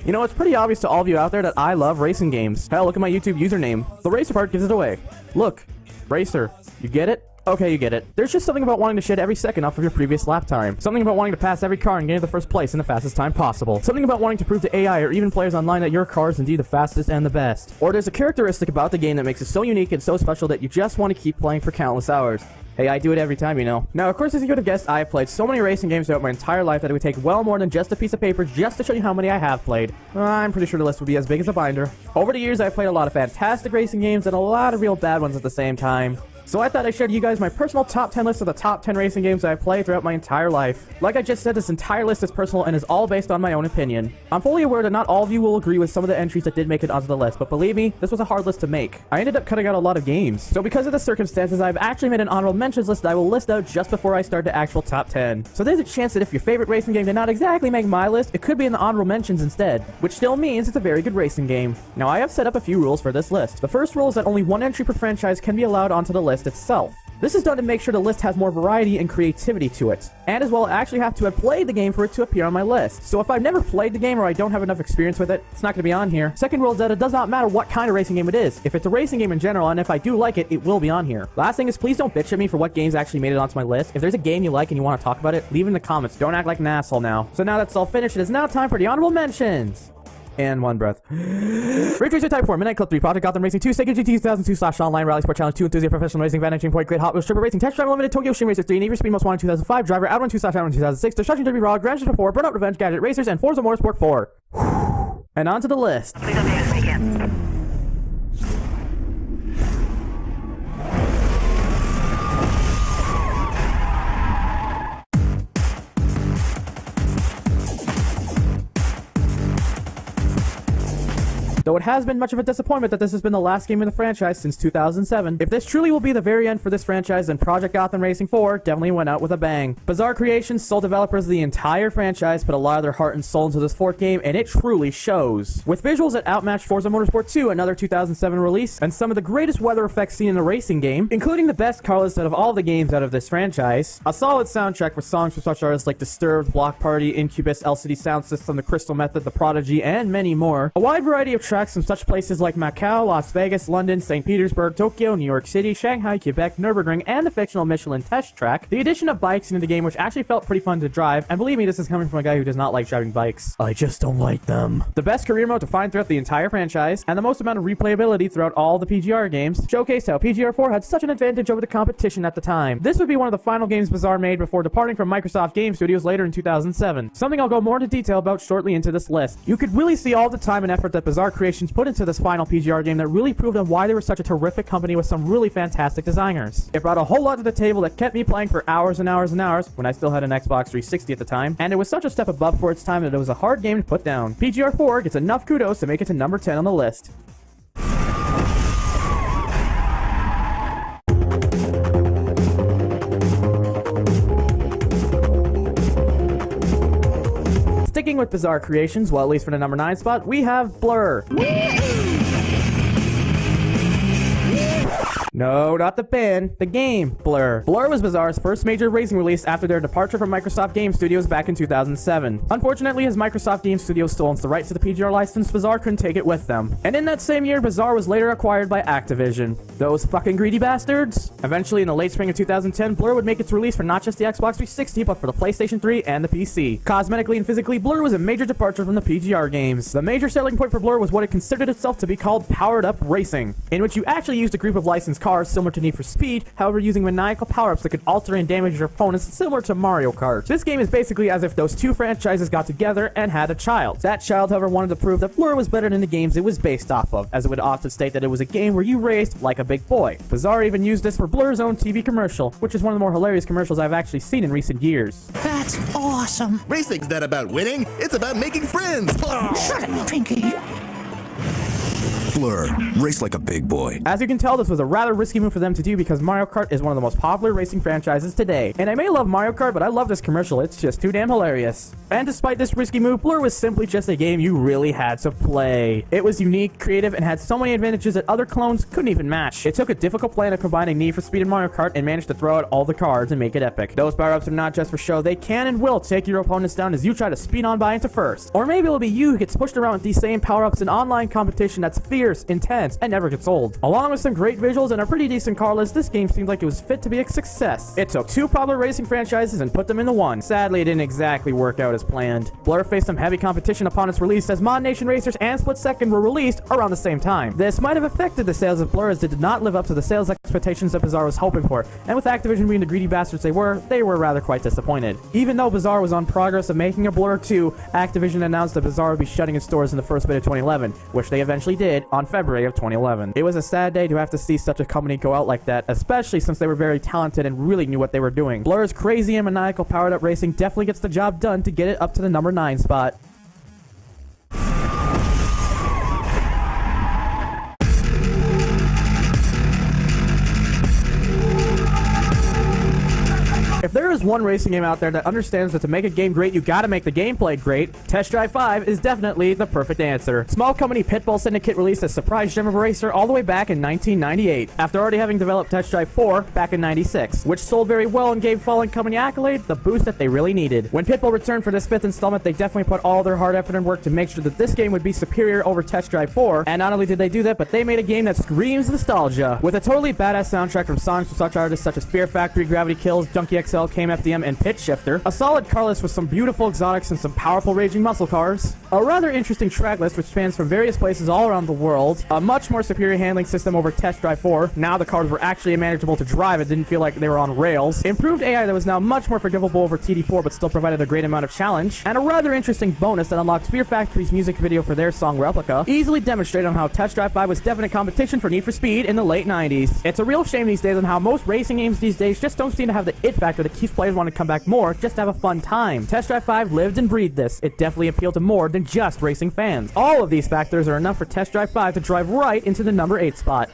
You know, it's pretty obvious to all of you out there that I love racing games. Hell, look at my YouTube username. The racer part gives it away. Look, racer. You get it? Okay, you get it. There's just something about wanting to shed every second off of your previous lap time. Something about wanting to pass every car and get into the first place in the fastest time possible. Something about wanting to prove to AI or even players online that your car is indeed the fastest and the best. Or there's a characteristic about the game that makes it so unique and so special that you just want to keep playing for countless hours. Hey, I do it every time, you know. Now, of course, as you could have guessed, I have played so many racing games throughout my entire life that it would take well more than just a piece of paper just to show you how many I have played. I'm pretty sure the list would be as big as a binder. Over the years, I've played a lot of fantastic racing games and a lot of real bad ones at the same time. So I thought I'd share with you guys my personal top 10 list of the top 10 racing games I've played throughout my entire life. Like I just said, this entire list is personal and is all based on my own opinion. I'm fully aware that not all of you will agree with some of the entries that did make it onto the list, but believe me, this was a hard list to make. I ended up cutting out a lot of games. So because of the circumstances, I've actually made an honorable mentions list that I will list out just before I start the actual top 10. So there's a chance that if your favorite racing game did not exactly make my list, it could be in the honorable mentions instead, which still means it's a very good racing game. Now I have set up a few rules for this list. The first rule is that only one entry per franchise can be allowed onto the list itself. This is done to make sure the list has more variety and creativity to it. And as well, I actually have to have played the game for it to appear on my list. So if I've never played the game or I don't have enough experience with it, it's not going to be on here. Second rule is that it does not matter what kind of racing game it is. If it's a racing game in general, and if I do like it, it will be on here. Last thing is, please don't bitch at me for what games actually made it onto my list. If there's a game you like and you want to talk about it, leave it in the comments. Don't act like an asshole now. So now that's all finished, it is now time for the honorable mentions. And one breath. Ridge Racer Type 4, Midnight Club 3, Project Gotham Racing 2, Sega GT 2002/Online, Rally Sport Challenge 2, Enthusiast Professional Racing, Van Entering Point, Great Hot Wheels, Stripper Racing, Test Drive Limited, Tokyo Shin Racer 3, Need for Speed Most Wanted 2005, Driver, Outrun 2/Outrun 2006, Destruction Derby Raw, Grand Theft 4, Burnout Revenge, Gadget Racers, and Forza Motorsport 4. And on to the list. Please don't make us begin. Though it has been much of a disappointment that this has been the last game in the franchise since 2007, if this truly will be the very end for this franchise, then Project Gotham Racing 4 definitely went out with a bang. Bizarre Creations, sole developers of the entire franchise, put a lot of their heart and soul into this fourth game, and it truly shows. With visuals that outmatched Forza Motorsport 2, another 2007 release, and some of the greatest weather effects seen in a racing game, including the best car list out of all the games out of this franchise, a solid soundtrack with songs from such artists like Disturbed, Block Party, Incubus, LCD Sound System, The Crystal Method, The Prodigy, and many more, a wide variety of tracks from such places like Macau, Las Vegas, London, St. Petersburg, Tokyo, New York City, Shanghai, Quebec, Nürburgring, and the fictional Michelin test track, the addition of bikes into the game, which actually felt pretty fun to drive, and believe me, this is coming from a guy who does not like driving bikes. I just don't like them. The best career mode to find throughout the entire franchise, and the most amount of replayability throughout all the PGR games, showcased how PGR 4 had such an advantage over the competition at the time. This would be one of the final games Bizarre made before departing from Microsoft Game Studios later in 2007, something I'll go more into detail about shortly into this list. You could really see all the time and effort that Bizarre Creations put into this final PGR game that really proved on why they were such a terrific company with some really fantastic designers. It brought a whole lot to the table that kept me playing for hours and hours and hours when I still had an Xbox 360 at the time, and it was such a step above for its time that it was a hard game to put down. PGR 4 gets enough kudos to make it to number 10 on the list. Sticking with Bizarre Creations, well, at least for the number 9 spot, we have Blur. No, not the band, the game, Blur. Blur was Bizarre's first major racing release after their departure from Microsoft Game Studios back in 2007. Unfortunately, as Microsoft Game Studios still owns the rights to the PGR license, Bizarre couldn't take it with them. And in that same year, Bizarre was later acquired by Activision. Those fucking greedy bastards! Eventually, in the late spring of 2010, Blur would make its release for not just the Xbox 360, but for the PlayStation 3 and the PC. Cosmetically and physically, Blur was a major departure from the PGR games. The major selling point for Blur was what it considered itself to be called powered-up racing, in which you actually used a group of licensed cars similar to Need for Speed, however using maniacal power-ups that could alter and damage your opponents similar to Mario Kart. This game is basically as if those two franchises got together and had a child. That child, however, wanted to prove that Blur was better than the games it was based off of, as it would often state that it was a game where you raced like a big boy. Bizarre even used this for Blur's own TV commercial, which is one of the more hilarious commercials I've actually seen in recent years. That's awesome. Racing's not about winning, it's about making friends. Shut up, Pinky. Blur, race like a big boy. As you can tell, this was a rather risky move for them to do because Mario Kart is one of the most popular racing franchises today. And I may love Mario Kart, but I love this commercial. It's just too damn hilarious. And despite this risky move, Blur was simply just a game you really had to play. It was unique, creative, and had so many advantages that other clones couldn't even match. It took a difficult plan of combining Need for Speed and Mario Kart and managed to throw out all the cards and make it epic. Those power-ups are not just for show. They can and will take your opponents down as you try to speed on by into first. Or maybe it'll be you who gets pushed around with these same power-ups in online competition that's fierce, intense, and never gets old. Along with some great visuals and a pretty decent car list, this game seemed like it was fit to be a success. It took two popular racing franchises and put them into one. Sadly, it didn't exactly work out as planned. Blur faced some heavy competition upon its release as Mod Nation Racers and Split Second were released around the same time. This might have affected the sales of Blur as it did not live up to the sales expectations that Bizarre was hoping for, and with Activision being the greedy bastards they were rather quite disappointed. Even though Bizarre was on progress of making a Blur 2, Activision announced that Bizarre would be shutting its doors in the first bit of 2011, which they eventually did on February of 2011. It was a sad day to have to see such a company go out like that, especially since they were very talented and really knew what they were doing. Blur's crazy and maniacal powered-up racing definitely gets the job done to get it up to the number 9 spot. If there is one racing game out there that understands that to make a game great, you gotta make the gameplay great, Test Drive 5 is definitely the perfect answer. Small company Pitbull Syndicate released a surprise gem of a racer all the way back in 1998, after already having developed Test Drive 4 back in 96, which sold very well and gave fallen company Accolade the boost that they really needed. When Pitbull returned for this 5th installment, they definitely put all their hard effort and work to make sure that this game would be superior over Test Drive 4, and not only did they do that, but they made a game that screams nostalgia, with a totally badass soundtrack from songs from such artists such as Fear Factory, Gravity Kills, Junkie XL, KMFDM, and Pitch Shifter, a solid car list with some beautiful exotics and some powerful raging muscle cars, a rather interesting track list which spans from various places all around the world, a much more superior handling system over Test Drive 4, now the cars were actually manageable to drive, it didn't feel like they were on rails, improved AI that was now much more forgivable over TD4 but still provided a great amount of challenge, and a rather interesting bonus that unlocked Fear Factory's music video for their song Replica, easily demonstrated on how Test Drive 5 was definite competition for Need for Speed in the late 90s. It's a real shame these days on how most racing games these days just don't seem to have the it factor that keeps players want to come back more just to have a fun time. Test Drive 5 lived and breathed this. It definitely appealed to more than just racing fans. All of these factors are enough for Test Drive 5 to drive right into the number 8 spot.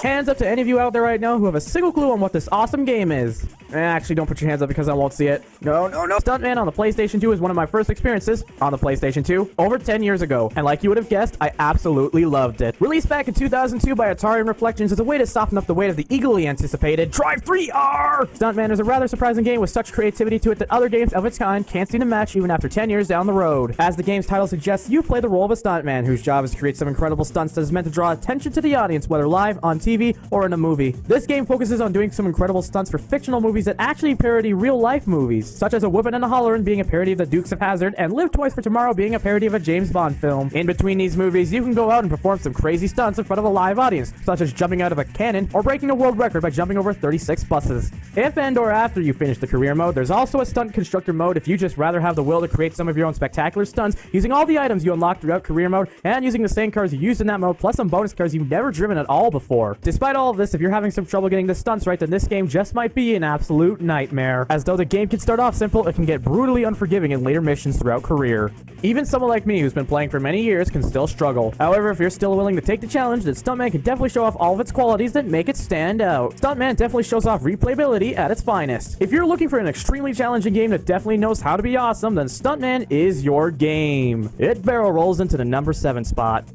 Hands up to any of you out there right now who have a single clue on what this awesome game is. Actually, don't put your hands up because I won't see it. No. Stuntman on the PlayStation 2 is one of my first experiences on the PlayStation 2 over 10 years ago. And like you would have guessed, I absolutely loved it. Released back in 2002 by Atari and Reflections as a way to soften up the weight of the eagerly anticipated Drive 3R! Stuntman is a rather surprising game with such creativity to it that other games of its kind can't seem to match even after 10 years down the road. As the game's title suggests, you play the role of a stuntman whose job is to create some incredible stunts that is meant to draw attention to the audience, whether live, on TV, or in a movie. This game focuses on doing some incredible stunts for fictional movies that actually parody real-life movies, such as A Whoopin' and a Hollerin' being a parody of The Dukes of Hazzard, and Live Twice for Tomorrow being a parody of a James Bond film. In between these movies, you can go out and perform some crazy stunts in front of a live audience, such as jumping out of a cannon or breaking a world record by jumping over 36 buses. If and or after you finish the career mode, there's also a stunt constructor mode if you just rather have the will to create some of your own spectacular stunts using all the items you unlock throughout career mode and using the same cars you used in that mode plus some bonus cars you've never driven at all before. Despite all of this, if you're having some trouble getting the stunts right, then this game just might be an absolute nightmare. As though the game can start off simple, it can get brutally unforgiving in later missions throughout career. Even someone like me who's been playing for many years can still struggle. However, if you're still willing to take the challenge, then Stuntman can definitely show off all of its qualities that make it stand out. Stuntman definitely shows off replayability at its finest. If you're looking for an extremely challenging game that definitely knows how to be awesome, then Stuntman is your game. It barrel rolls into the number 7 spot.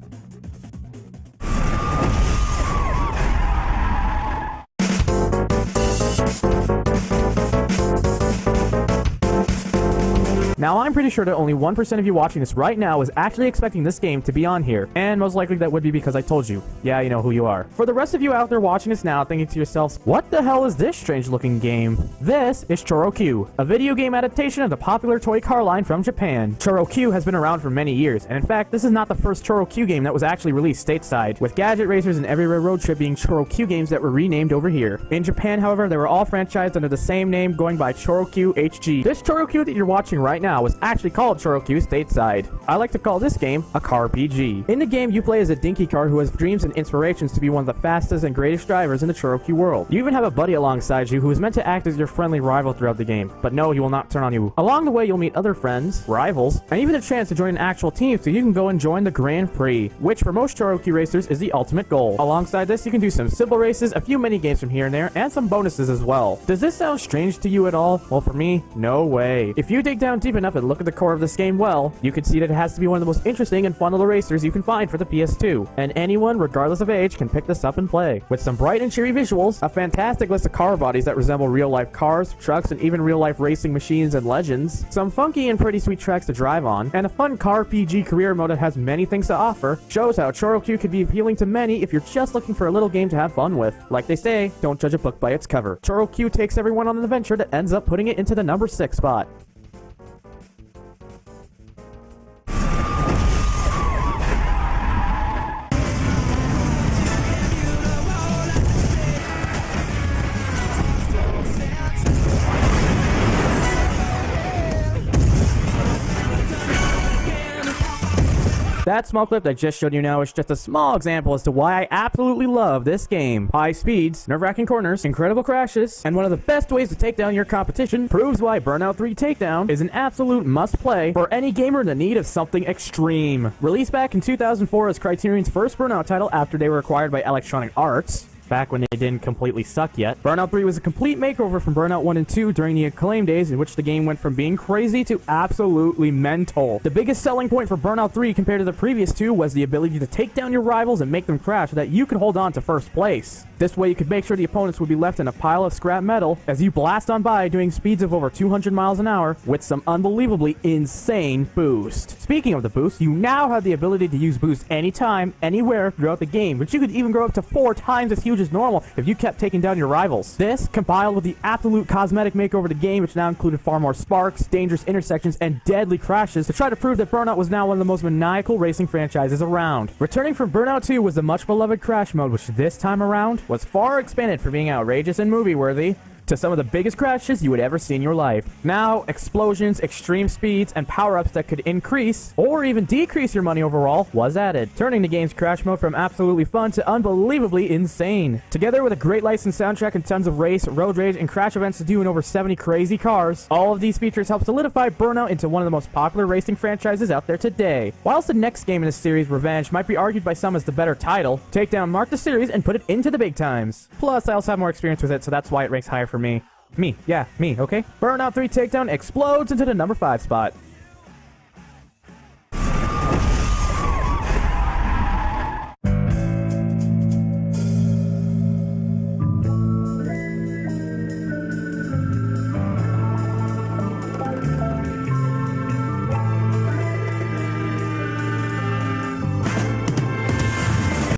Now, I'm pretty sure that only 1% of you watching this right now is actually expecting this game to be on here, and most likely that would be because I told you. Yeah, you know who you are. For the rest of you out there watching this now, thinking to yourselves, what the hell is this strange-looking game? This is Choro Q, a video game adaptation of the popular toy car line from Japan. Choro Q has been around for many years, and in fact, this is not the first Choro Q game that was actually released stateside, with Gadget Racers and Everywhere Road Trip being Choro Q games that were renamed over here. In Japan, however, they were all franchised under the same name, going by Choro Q HG. This Choro Q that you're watching right now now was actually called Chorokyu Stateside. I like to call this game a car PG. In the game, you play as a dinky car who has dreams and inspirations to be one of the fastest and greatest drivers in the Chorokyu world. You even have a buddy alongside you who is meant to act as your friendly rival throughout the game, but no, he will not turn on you. Along the way, you'll meet other friends, rivals, and even a chance to join an actual team so you can go and join the Grand Prix, which for most Chorokyu racers is the ultimate goal. Alongside this, you can do some simple races, a few mini games from here and there, and some bonuses as well. Does this sound strange to you at all? Well, for me, no way. If you dig down deep enough and look at the core of this game well, you can see that it has to be one of the most interesting and fun little racers you can find for the PS2, and anyone, regardless of age, can pick this up and play. With some bright and cheery visuals, a fantastic list of car bodies that resemble real-life cars, trucks, and even real-life racing machines and legends, some funky and pretty sweet tracks to drive on, and a fun car PG career mode that has many things to offer, shows how Chorokyu could be appealing to many if you're just looking for a little game to have fun with. Like they say, don't judge a book by its cover. Chorokyu takes everyone on an adventure that ends up putting it into the number 6 spot. That small clip that I just showed you now is just a small example as to why I absolutely love this game. High speeds, nerve-wracking corners, incredible crashes, and one of the best ways to take down your competition proves why Burnout 3 Takedown is an absolute must-play for any gamer in the need of something extreme. Released back in 2004 as Criterion's first Burnout title after they were acquired by Electronic Arts, back when they didn't completely suck yet. Burnout 3 was a complete makeover from Burnout 1 and 2 during the Acclaim days, in which the game went from being crazy to absolutely mental. The biggest selling point for Burnout 3 compared to the previous two was the ability to take down your rivals and make them crash so that you could hold on to first place. This way you could make sure the opponents would be left in a pile of scrap metal as you blast on by doing speeds of over 200 miles an hour with some unbelievably insane boost. Speaking of the boost, you now have the ability to use boost anytime, anywhere throughout the game, which you could even grow up to 4 times as huge as normal if you kept taking down your rivals. This, combined with the absolute cosmetic makeover of the game, which now included far more sparks, dangerous intersections, and deadly crashes, to try to prove that Burnout was now one of the most maniacal racing franchises around. Returning from Burnout 2 was the much beloved crash mode, which this time around was far expanded from being outrageous and movie-worthy to some of the biggest crashes you would ever see in your life. Now, explosions, extreme speeds, and power-ups that could increase or even decrease your money overall was added, turning the game's crash mode from absolutely fun to unbelievably insane. Together with a great licensed soundtrack and tons of race, road rage, and crash events to do in over 70 crazy cars, all of these features help solidify Burnout into one of the most popular racing franchises out there today. Whilst the next game in this series, Revenge, might be argued by some as the better title, Takedown marked the series and put it into the big times. Plus, I also have more experience with it, so that's why it ranks higher for me. Me, okay? Burnout 3 Takedown explodes into the number 5 spot.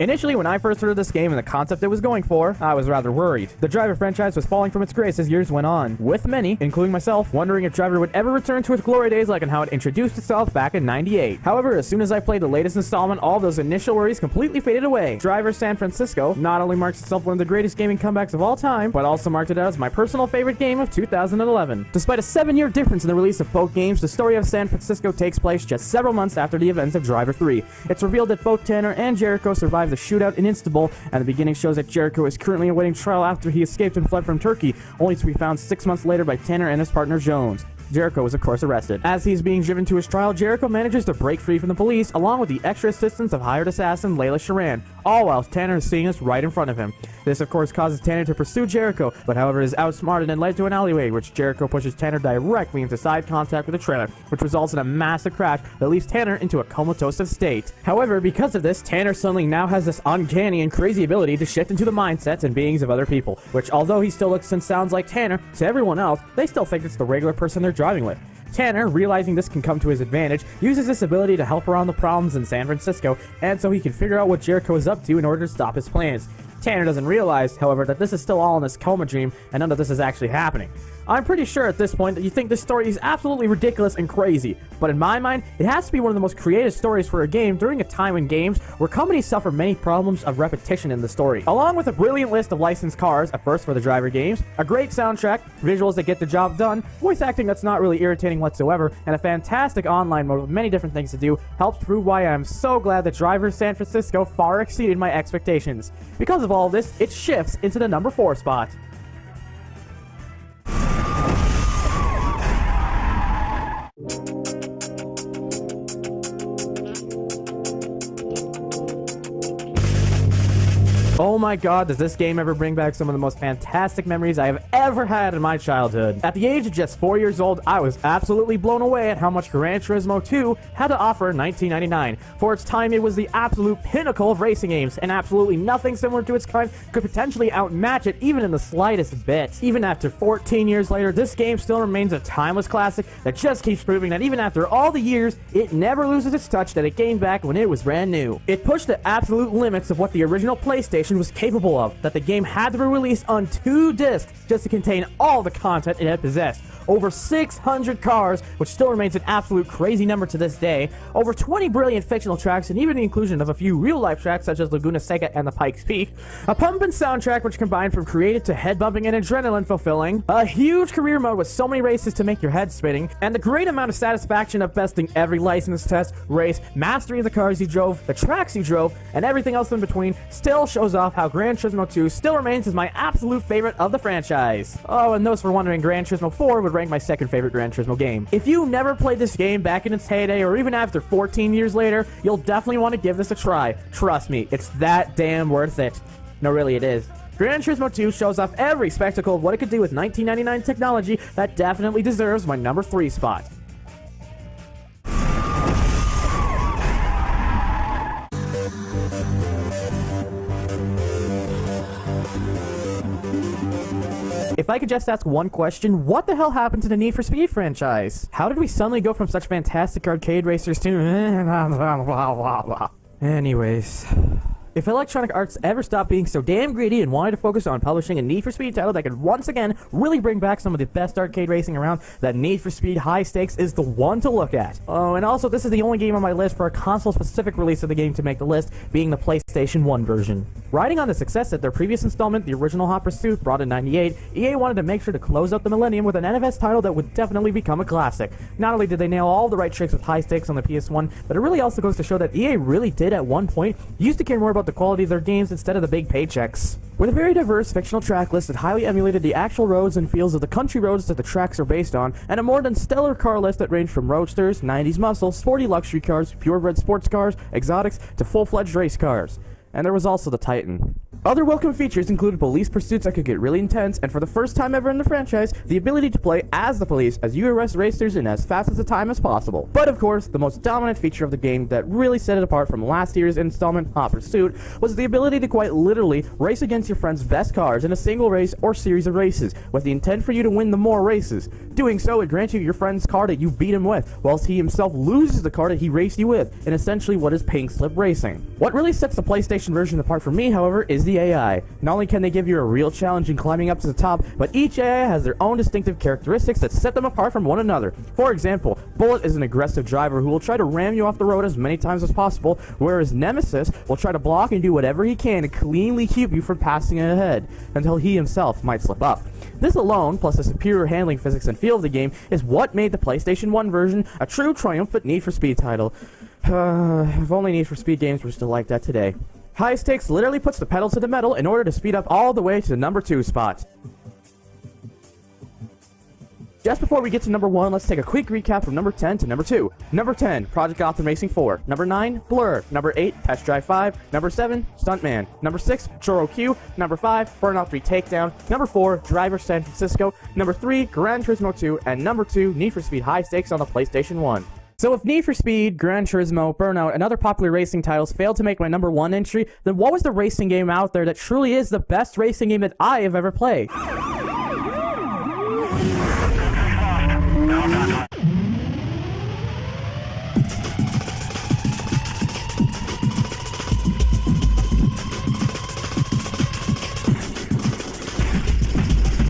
Initially, when I first heard of this game and the concept it was going for, I was rather worried. The Driver franchise was falling from its grace as years went on, with many, including myself, wondering if Driver would ever return to its glory days like and how it introduced itself back in '98. However, as soon as I played the latest installment, all those initial worries completely faded away. Driver San Francisco not only marks itself one of the greatest gaming comebacks of all time, but also marked it out as my personal favorite game of 2011. Despite a 7-year difference in the release of both games, the story of San Francisco takes place just several months after the events of Driver 3. It's revealed that both Tanner and Jericho survived the shootout in Istanbul, and the beginning shows that Jericho is currently awaiting trial after he escaped and fled from Turkey, only to be found 6 months later by Tanner and his partner Jones. Jericho was of course arrested. As he's being driven to his trial, Jericho manages to break free from the police, along with the extra assistance of hired assassin Layla Sharan, all whilst Tanner is seeing us right in front of him. This of course causes Tanner to pursue Jericho, but however is outsmarted and led to an alleyway, which Jericho pushes Tanner directly into side contact with a trailer, which results in a massive crash that leaves Tanner into a comatose state. However, because of this, Tanner suddenly now has this uncanny and crazy ability to shift into the mindsets and beings of other people, which although he still looks and sounds like Tanner, to everyone else, they still think it's the regular person they're driving with. Tanner, realizing this can come to his advantage, uses this ability to help around the problems in San Francisco, and so he can figure out what Jericho is up to in order to stop his plans. Tanner doesn't realize, however, that this is still all in his coma dream, and none of this is actually happening. I'm pretty sure at this point that you think this story is absolutely ridiculous and crazy, but in my mind, it has to be one of the most creative stories for a game during a time in games where companies suffer many problems of repetition in the story. Along with a brilliant list of licensed cars, a first for the driver games, a great soundtrack, visuals that get the job done, voice acting that's not really irritating whatsoever, and a fantastic online mode with many different things to do, helps prove why I'm so glad that Driver San Francisco far exceeded my expectations. Because of all this, it shifts into the number 4 spot. Oh my god, does this game ever bring back some of the most fantastic memories I have ever had in my childhood. At the age of just 4 years old, I was absolutely blown away at how much Gran Turismo 2 had to offer in 1999. For its time, it was the absolute pinnacle of racing games, and absolutely nothing similar to its kind could potentially outmatch it even in the slightest bit. Even after 14 years later, this game still remains a timeless classic that just keeps proving that even after all the years, it never loses its touch that it gained back when it was brand new. It pushed the absolute limits of what the original PlayStation was capable of, that the game had to be released on 2 discs just to contain all the content it had possessed. Over 600 cars, which still remains an absolute crazy number to this day, over 20 brilliant fictional tracks, and even the inclusion of a few real-life tracks such as Laguna Seca and the Pikes Peak, a pumpin' soundtrack which combined from creative to head-bumping and adrenaline-fulfilling, a huge career mode with so many races to make your head spinning, and the great amount of satisfaction of besting every license test, race, mastery of the cars you drove, the tracks you drove, and everything else in between, still shows off how Gran Turismo 2 still remains as my absolute favorite of the franchise. Oh, and those for wondering, Gran Turismo 4 would rank my second favorite Gran Turismo game. If you never played this game back in its heyday, or even after 14 years later, you'll definitely want to give this a try. Trust me, it's that damn worth it. No, really, it is. Gran Turismo 2 shows off every spectacle of what it could do with 1999 technology that definitely deserves my number 3 spot. If I could just ask one question, what the hell happened to the Need for Speed franchise? How did we suddenly go from such fantastic arcade racers to Anyways, if Electronic Arts ever stopped being so damn greedy and wanted to focus on publishing a Need for Speed title that could once again really bring back some of the best arcade racing around, that Need for Speed High Stakes is the one to look at. Oh, and also this is the only game on my list for a console-specific release of the game to make the list, being the PlayStation 1 version. Riding on the success that their previous installment, the original Hot Pursuit, brought in '98, EA wanted to make sure to close out the millennium with an NFS title that would definitely become a classic. Not only did they nail all the right tricks with High Stakes on the PS1, but it really also goes to show that EA really did at one point used to care more about the quality of their games instead of the big paychecks. With a very diverse fictional track list that highly emulated the actual roads and feels of the country roads that the tracks are based on, and a more than stellar car list that ranged from roadsters, 90s muscle, sporty luxury cars, purebred sports cars, exotics, to full-fledged race cars. And there was also the Titan. Other welcome features included police pursuits that could get really intense, and for the first time ever in the franchise, the ability to play as the police as you arrest racers in as fast as a time as possible. But of course, the most dominant feature of the game that really set it apart from last year's installment, Hot Pursuit, was the ability to quite literally race against your friend's best cars in a single race or series of races, with the intent for you to win the more races. Doing so would grant you your friend's car that you beat him with, whilst he himself loses the car that he raced you with, in essentially what is pink slip racing. What really sets the PlayStation version apart for me, however, is the AI. Not only can they give you a real challenge in climbing up to the top, but each AI has their own distinctive characteristics that set them apart from one another. For example, Bullet is an aggressive driver who will try to ram you off the road as many times as possible, whereas Nemesis will try to block and do whatever he can to cleanly keep you from passing ahead, until he himself might slip up. This alone, plus the superior handling physics and feel of the game, is what made the PlayStation 1 version a true triumphant Need for Speed title. If only Need for Speed games were still like that today. High Stakes literally puts the pedal to the metal in order to speed up all the way to the number 2 spot. Just before we get to number 1, let's take a quick recap from number 10 to number 2. Number 10, Project Gotham Racing 4. Number 9, Blur. Number 8, Test Drive 5. Number 7, Stuntman. Number 6, Churro Q. Number 5, Burnout 3 Takedown. Number 4, Driver San Francisco. Number 3, Gran Turismo 2. And number 2, Need for Speed High Stakes on the PlayStation 1. So if Need for Speed, Gran Turismo, Burnout, and other popular racing titles failed to make my number 1 entry, then what was the racing game out there that truly is the best racing game that I have ever played?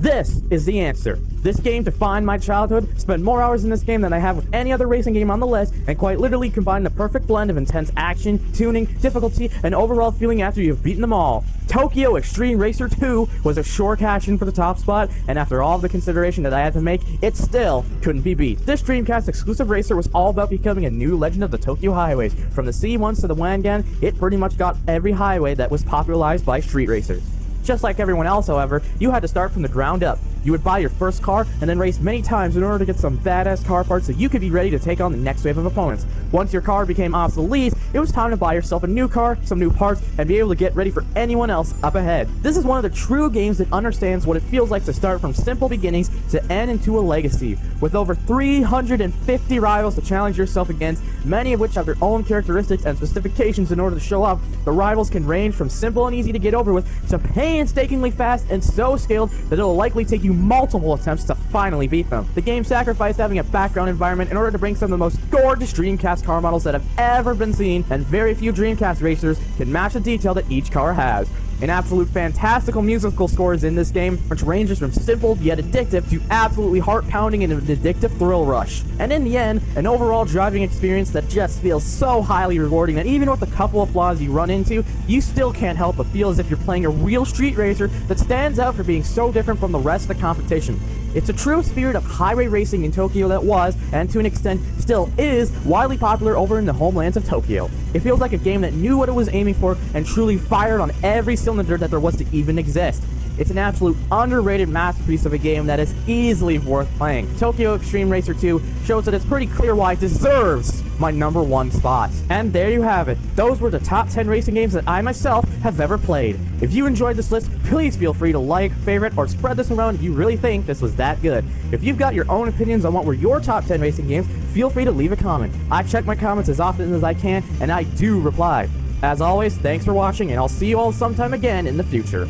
This is the answer. This game defined my childhood, spent more hours in this game than I have with any other racing game on the list, and quite literally combined the perfect blend of intense action, tuning, difficulty, and overall feeling after you have beaten them all. Tokyo Extreme Racer 2 was a sure cash in for the top spot, and after all the consideration that I had to make, it still couldn't be beat. This Dreamcast exclusive racer was all about becoming a new legend of the Tokyo highways. From the city ones to the Wangan, it pretty much got every highway that was popularized by street racers. Just like everyone else, however, you had to start from the ground up. You would buy your first car and then race many times in order to get some badass car parts so you could be ready to take on the next wave of opponents. Once your car became obsolete, it was time to buy yourself a new car, some new parts, and be able to get ready for anyone else up ahead. This is one of the true games that understands what it feels like to start from simple beginnings to end into a legacy. With over 350 rivals to challenge yourself against, many of which have their own characteristics and specifications in order to show up, the rivals can range from simple and easy to get over with to painstakingly fast and so scaled that it'll likely take you multiple attempts to finally beat them. The game sacrificed having a background environment in order to bring some of the most gorgeous Dreamcast car models that have ever been seen, and very few Dreamcast racers can match the detail that each car has. An absolute fantastical musical score is in this game, which ranges from simple yet addictive to absolutely heart-pounding and an addictive thrill rush. And in the end, an overall driving experience that just feels so highly rewarding that even with a couple of flaws you run into, you still can't help but feel as if you're playing a real street racer that stands out for being so different from the rest of the competition. It's a true spirit of highway racing in Tokyo that was, and to an extent still is, widely popular over in the homelands of Tokyo. It feels like a game that knew what it was aiming for and truly fired on every cylinder that there was to even exist. It's an absolute underrated masterpiece of a game that is easily worth playing. Tokyo Extreme Racer 2 shows that it's pretty clear why it deserves my #1 spot. And there you have it. Those were the top 10 racing games that I myself have ever played. If you enjoyed this list, please feel free to like, favorite, or spread this around if you really think this was that good. If you've got your own opinions on what were your top 10 racing games, feel free to leave a comment. I check my comments as often as I can, and I do reply. As always, thanks for watching, and I'll see you all sometime again in the future.